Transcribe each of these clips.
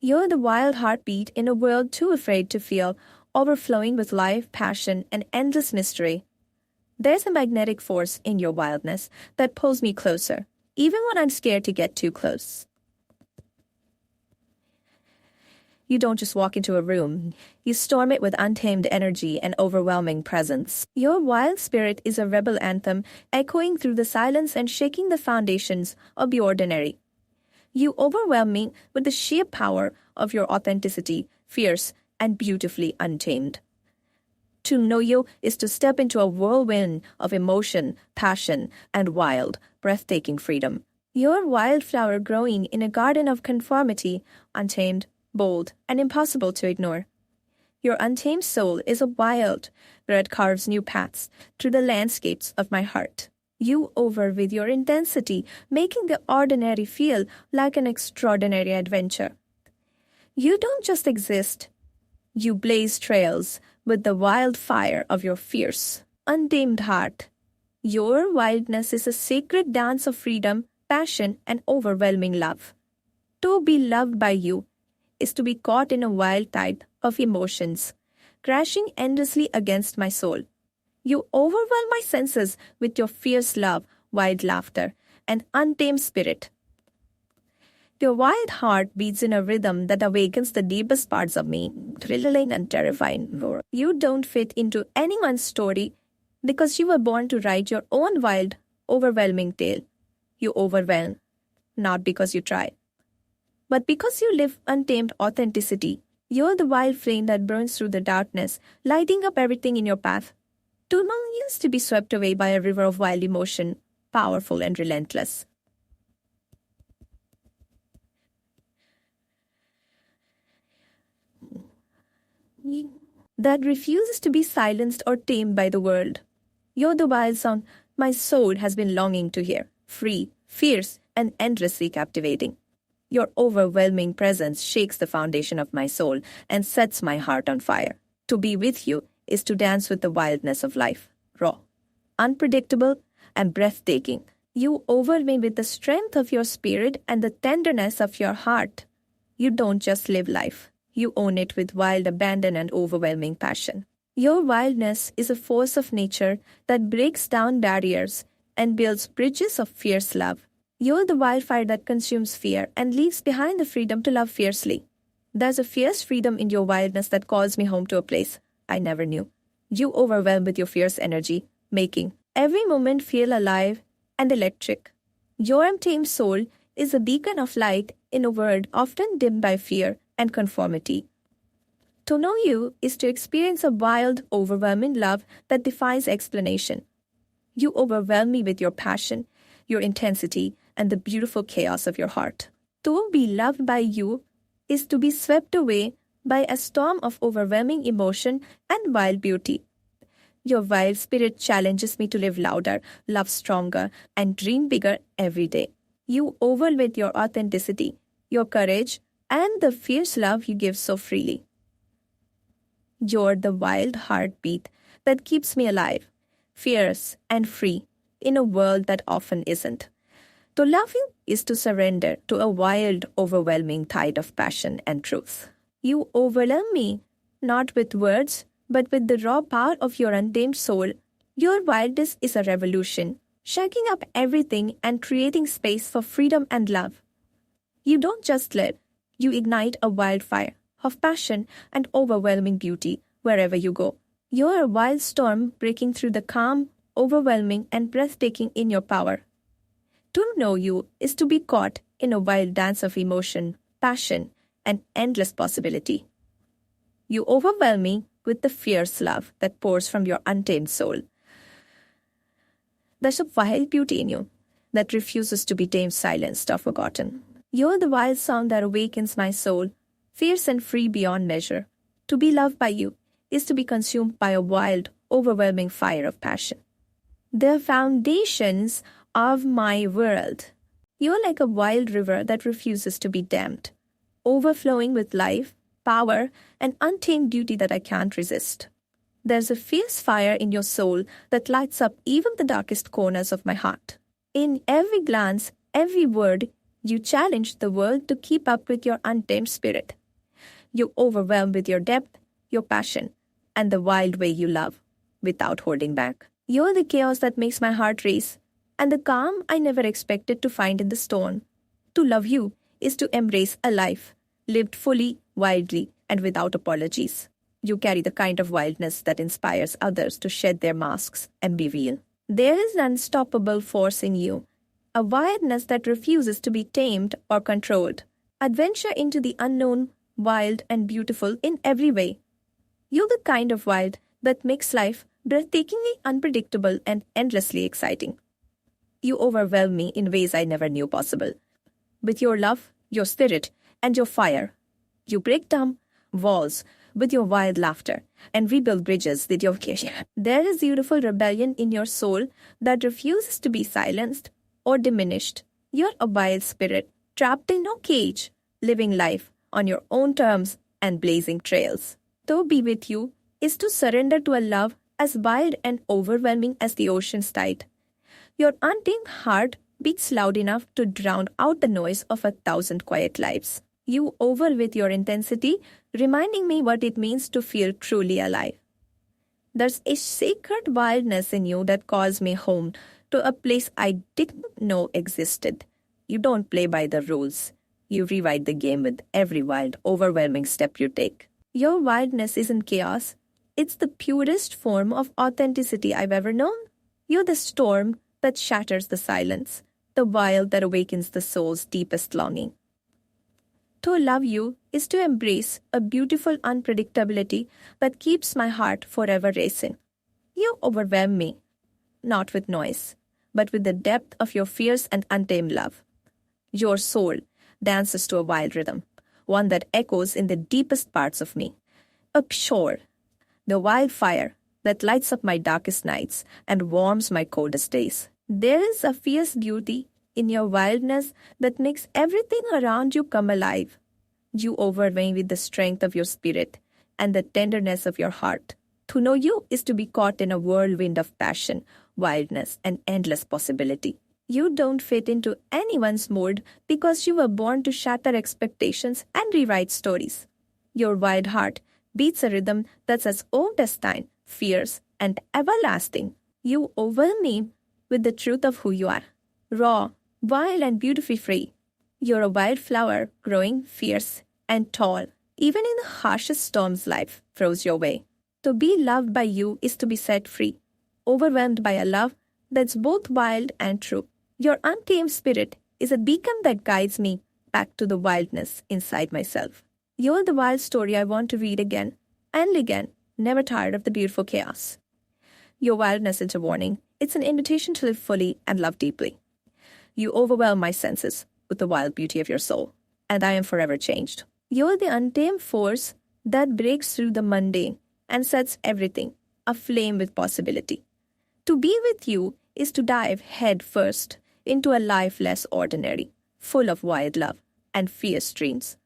You're the wild heartbeat in a world too afraid to feel, overflowing with life, passion, and endless mystery. There's a magnetic force in your wildness that pulls me closer, even when I'm scared to get too close. You don't just walk into a room, you storm it with untamed energy and overwhelming presence. Your wild spirit is a rebel anthem echoing through the silence and shaking the foundations of the ordinary. You overwhelm me with the sheer power of your authenticity, fierce and beautifully untamed. To know you is to step into a whirlwind of emotion, passion, and wild, breathtaking freedom. You're a wildflower growing in a garden of conformity, untamed, bold, and impossible to ignore. Your untamed soul is a wild, where it carves new paths through the landscapes of my heart. You over with your intensity, making the ordinary feel like an extraordinary adventure. You don't just exist, you blaze trails with the wildfire of your fierce, untamed heart. Your wildness is a sacred dance of freedom, passion, and overwhelming love. To be loved by you is to be caught in a wild tide of emotions, crashing endlessly against my soul. You overwhelm my senses with your fierce love, wild laughter, and untamed spirit. Your wild heart beats in a rhythm that awakens the deepest parts of me, thrilling and terrifying. You don't fit into anyone's story because you were born to write your own wild, overwhelming tale. You overwhelm, not because you try, but because you live untamed authenticity. You're the wild flame that burns through the darkness, lighting up everything in your path. To know you is to be swept away by a river of wild emotion, powerful and relentless. That refuses to be silenced or tamed by the world. You're the wild sound my soul has been longing to hear, free, fierce, and endlessly captivating. Your overwhelming presence shakes the foundation of my soul and sets my heart on fire. To be with you is to dance with the wildness of life, raw, unpredictable, and breathtaking. You overwhelm me with the strength of your spirit and the tenderness of your heart. You don't just live life. You own it with wild abandon and overwhelming passion. Your wildness is a force of nature that breaks down barriers and builds bridges of fierce love. You're the wildfire that consumes fear and leaves behind the freedom to love fiercely. There's a fierce freedom in your wildness that calls me home to a place I never knew. You overwhelm with your fierce energy, making every moment feel alive and electric. Your untamed soul is a beacon of light in a world often dimmed by fear and conformity. To know you is to experience a wild, overwhelming love that defies explanation. You overwhelm me with your passion, your intensity, and the beautiful chaos of your heart. To be loved by you is to be swept away by a storm of overwhelming emotion and wild beauty. Your wild spirit challenges me to live louder, love stronger, and dream bigger every day. You overwhelm with your authenticity, your courage, and the fierce love you give so freely. You're the wild heartbeat that keeps me alive, fierce and free, in a world that often isn't. To love you is to surrender to a wild, overwhelming tide of passion and truth. You overwhelm me, not with words, but with the raw power of your untamed soul. Your wildness is a revolution, shaking up everything and creating space for freedom and love. You don't just live, you ignite a wildfire of passion and overwhelming beauty wherever you go. You're a wild storm breaking through the calm, overwhelming, and breathtaking in your power. To know you is to be caught in a wild dance of emotion, passion, and endless possibility. You overwhelm me with the fierce love that pours from your untamed soul. There's a wild beauty in you that refuses to be tamed, silenced, or forgotten. You're the wild sound that awakens my soul, fierce and free beyond measure. To be loved by you is to be consumed by a wild, overwhelming fire of passion. The foundations of my world. You're like a wild river that refuses to be dammed, overflowing with life, power, and untamed beauty that I can't resist. There's a fierce fire in your soul that lights up even the darkest corners of my heart. In every glance, every word, You challenge the world to keep up with your untamed spirit. You overwhelm with your depth, your passion, and the wild way you love, without holding back. You're the chaos that makes my heart race, and the calm I never expected to find in the storm. To love you is to embrace a life lived fully, wildly, and without apologies. You carry the kind of wildness that inspires others to shed their masks and be real. There is an unstoppable force in you, a wildness that refuses to be tamed or controlled. Adventure into the unknown, wild and beautiful in every way. You're the kind of wild that makes life breathtakingly unpredictable and endlessly exciting. You overwhelm me in ways I never knew possible. With your love, your spirit, and your fire, you break down walls with your wild laughter and rebuild bridges with your care. There is beautiful rebellion in your soul that refuses to be silenced or diminished. You're a wild spirit, trapped in no cage, living life on your own terms and blazing trails. To be with you is to surrender to a love as wild and overwhelming as the ocean's tide. Your untamed heart beats loud enough to drown out the noise of 1,000 quiet lives. You over with your intensity, reminding me what it means to feel truly alive. There's a sacred wildness in you that calls me home to a place I didn't know existed. You don't play by the rules. You rewrite the game with every wild, overwhelming step you take. Your wildness isn't chaos. It's the purest form of authenticity I've ever known. You're the storm that shatters the silence, the wild that awakens the soul's deepest longing. To love you is to embrace a beautiful unpredictability that keeps my heart forever racing. You overwhelm me, not with noise, but with the depth of your fierce and untamed love. Your soul dances to a wild rhythm, one that echoes in the deepest parts of me. A shore, the wildfire that lights up my darkest nights and warms my coldest days. There is a fierce beauty in your wildness that makes everything around you come alive. You overwhelm me with the strength of your spirit and the tenderness of your heart. To know you is to be caught in a whirlwind of passion, wildness, and endless possibility. You don't fit into anyone's mold because you were born to shatter expectations and rewrite stories. Your wild heart beats a rhythm that's as old as time, fierce, and everlasting. You overwhelm me with the truth of who you are. Raw, wild, and beautifully free. You're a wildflower, growing fierce and tall. Even in the harshest storms life throws your way. To be loved by you is to be set free, overwhelmed by a love that's both wild and true. Your untamed spirit is a beacon that guides me back to the wildness inside myself. You're the wild story I want to read again and again, never tired of the beautiful chaos. Your wildness is a warning. It's an invitation to live fully and love deeply. You overwhelm my senses with the wild beauty of your soul, and I am forever changed. You're the untamed force that breaks through the mundane and sets everything aflame with possibility. To be with you is to dive head first into a life less ordinary, full of wild love and fierce dreams.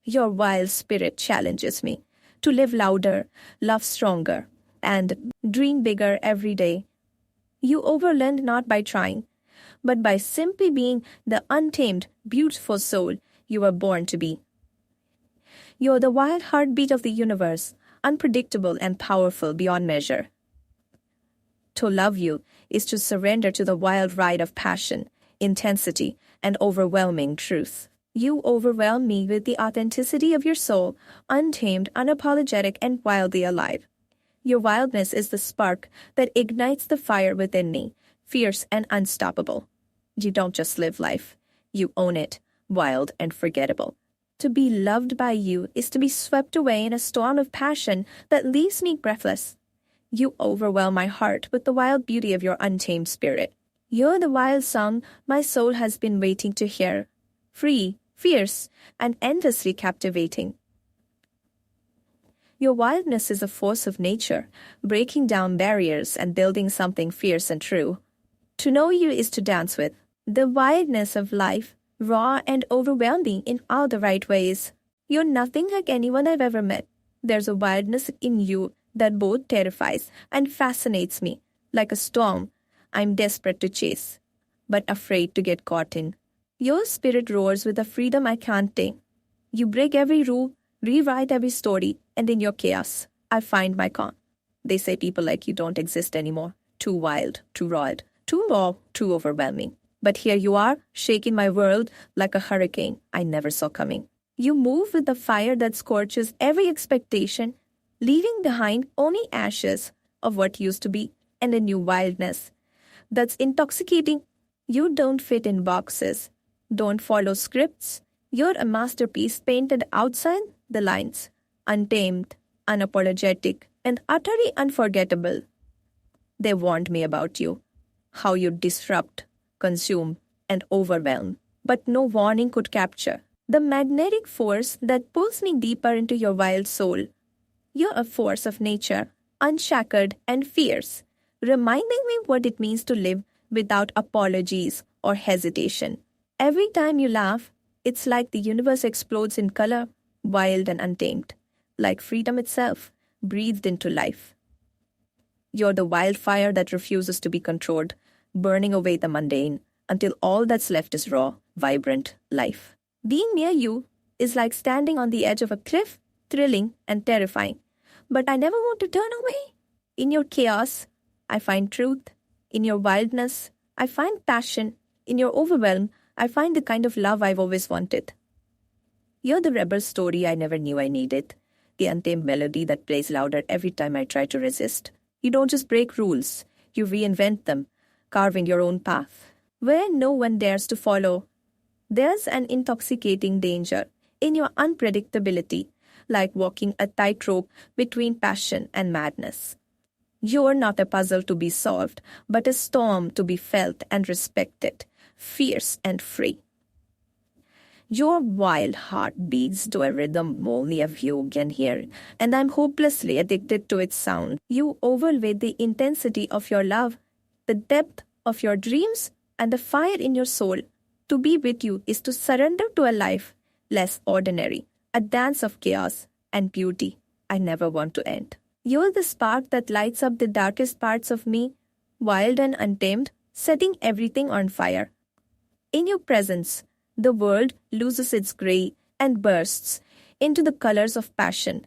Your wild spirit challenges me to live louder, love stronger, and dream bigger every day. You overwhelm not by trying, but by simply being the untamed, beautiful soul you were born to be. You're the wild heartbeat of the universe, unpredictable and powerful beyond measure. To love you is to surrender to the wild ride of passion, intensity, and overwhelming truth. You overwhelm me with the authenticity of your soul, untamed, unapologetic, and wildly alive. Your wildness is the spark that ignites the fire within me, fierce and unstoppable. You don't just live life, you own it, wild and forgettable. To be loved by you is to be swept away in a storm of passion that leaves me breathless. You overwhelm my heart with the wild beauty of your untamed spirit. You're the wild song my soul has been waiting to hear. Free, fierce, and endlessly captivating. Your wildness is a force of nature, breaking down barriers and building something fierce and true. To know you is to dance with. The wildness of life, raw and overwhelming in all the right ways. You're nothing like anyone I've ever met. There's a wildness in you that both terrifies and fascinates me, like a storm I'm desperate to chase, but afraid to get caught in. Your spirit roars with a freedom I can't tame. You break every rule, rewrite every story, and in your chaos, I find my calm. They say people like you don't exist anymore. Too wild, too raw, too raw, too overwhelming. But here you are, shaking my world like a hurricane I never saw coming. You move with the fire that scorches every expectation, leaving behind only ashes of what used to be and a new wildness that's intoxicating. You don't fit in boxes, don't follow scripts. You're a masterpiece painted outside the lines, untamed, unapologetic, and utterly unforgettable. They warned me about you, how you disrupt, consume, and overwhelm, but no warning could capture the magnetic force that pulls me deeper into your wild soul. You're a force of nature, unshackled and fierce, reminding me what it means to live without apologies or hesitation. Every time you laugh, it's like the universe explodes in color, wild and untamed, like freedom itself, breathed into life. You're the wildfire that refuses to be controlled, burning away the mundane until all that's left is raw, vibrant life. Being near you is like standing on the edge of a cliff, thrilling and terrifying. But I never want to turn away. In your chaos, I find truth. In your wildness, I find passion. In your overwhelm, I find the kind of love I've always wanted. You're the rebel story I never knew I needed, the untamed melody that plays louder every time I try to resist. You don't just break rules, you reinvent them, carving your own path, where no one dares to follow. There's an intoxicating danger in your unpredictability, like walking a tightrope between passion and madness. You're not a puzzle to be solved, but a storm to be felt and respected, fierce and free. Your wild heart beats to a rhythm only a few can hear, and I'm hopelessly addicted to its sound. You overweigh the intensity of your love, the depth of your dreams, and the fire in your soul. To be with you is to surrender to a life less ordinary, a dance of chaos and beauty I never want to end. You're the spark that lights up the darkest parts of me, wild and untamed, setting everything on fire. In your presence, the world loses its gray and bursts into the colors of passion,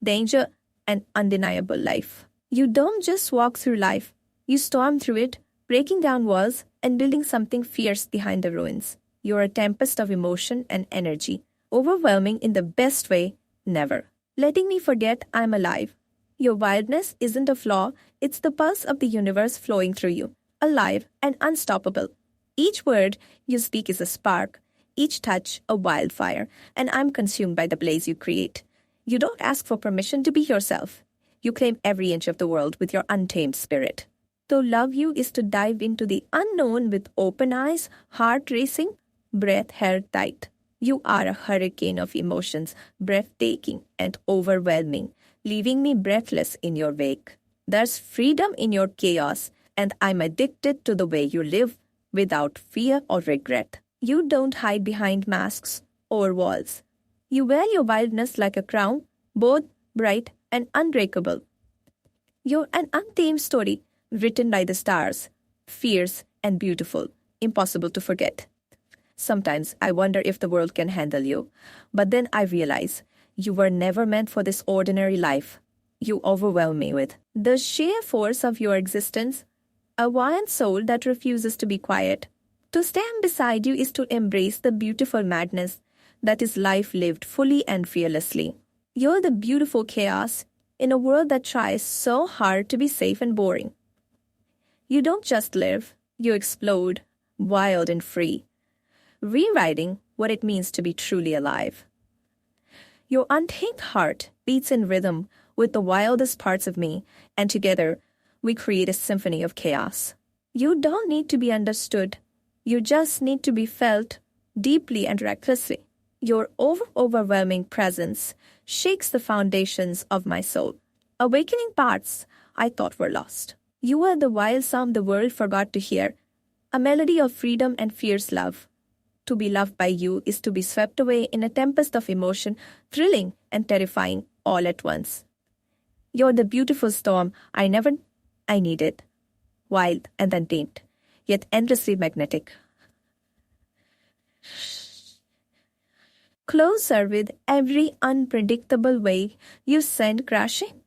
danger, and undeniable life. You don't just walk through life, you storm through it, breaking down walls and building something fierce behind the ruins. You're a tempest of emotion and energy, overwhelming in the best way, never letting me forget I'm alive. Your wildness isn't a flaw, it's the pulse of the universe flowing through you, alive and unstoppable. Each word you speak is a spark, each touch a wildfire, and I'm consumed by the blaze you create. You don't ask for permission to be yourself. You claim every inch of the world with your untamed spirit. To love you is to dive into the unknown with open eyes, heart racing, breath held tight. You are a hurricane of emotions, breathtaking and overwhelming, leaving me breathless in your wake. There's freedom in your chaos, and I'm addicted to the way you live without fear or regret. You don't hide behind masks or walls. You wear your wildness like a crown, both bright and unbreakable. You're an untamed story, written by the stars, fierce and beautiful, impossible to forget. Sometimes I wonder if the world can handle you, but then I realize you were never meant for this ordinary life. You overwhelm me with the sheer force of your existence, a wild soul that refuses to be quiet. To stand beside you is to embrace the beautiful madness that is life lived fully and fearlessly. You're the beautiful chaos in a world that tries so hard to be safe and boring. You don't just live, you explode, wild and free, rewriting what it means to be truly alive. Your untamed heart beats in rhythm with the wildest parts of me, and together we create a symphony of chaos. You don't need to be understood. You just need to be felt deeply and recklessly. Your overwhelming presence shakes the foundations of my soul, awakening parts I thought were lost. You are the wild sound the world forgot to hear, a melody of freedom and fierce love. To be loved by you is to be swept away in a tempest of emotion, thrilling and terrifying all at once. You're the beautiful storm I needed, wild and untamed, yet endlessly magnetic. Closer with every unpredictable wave you send crashing.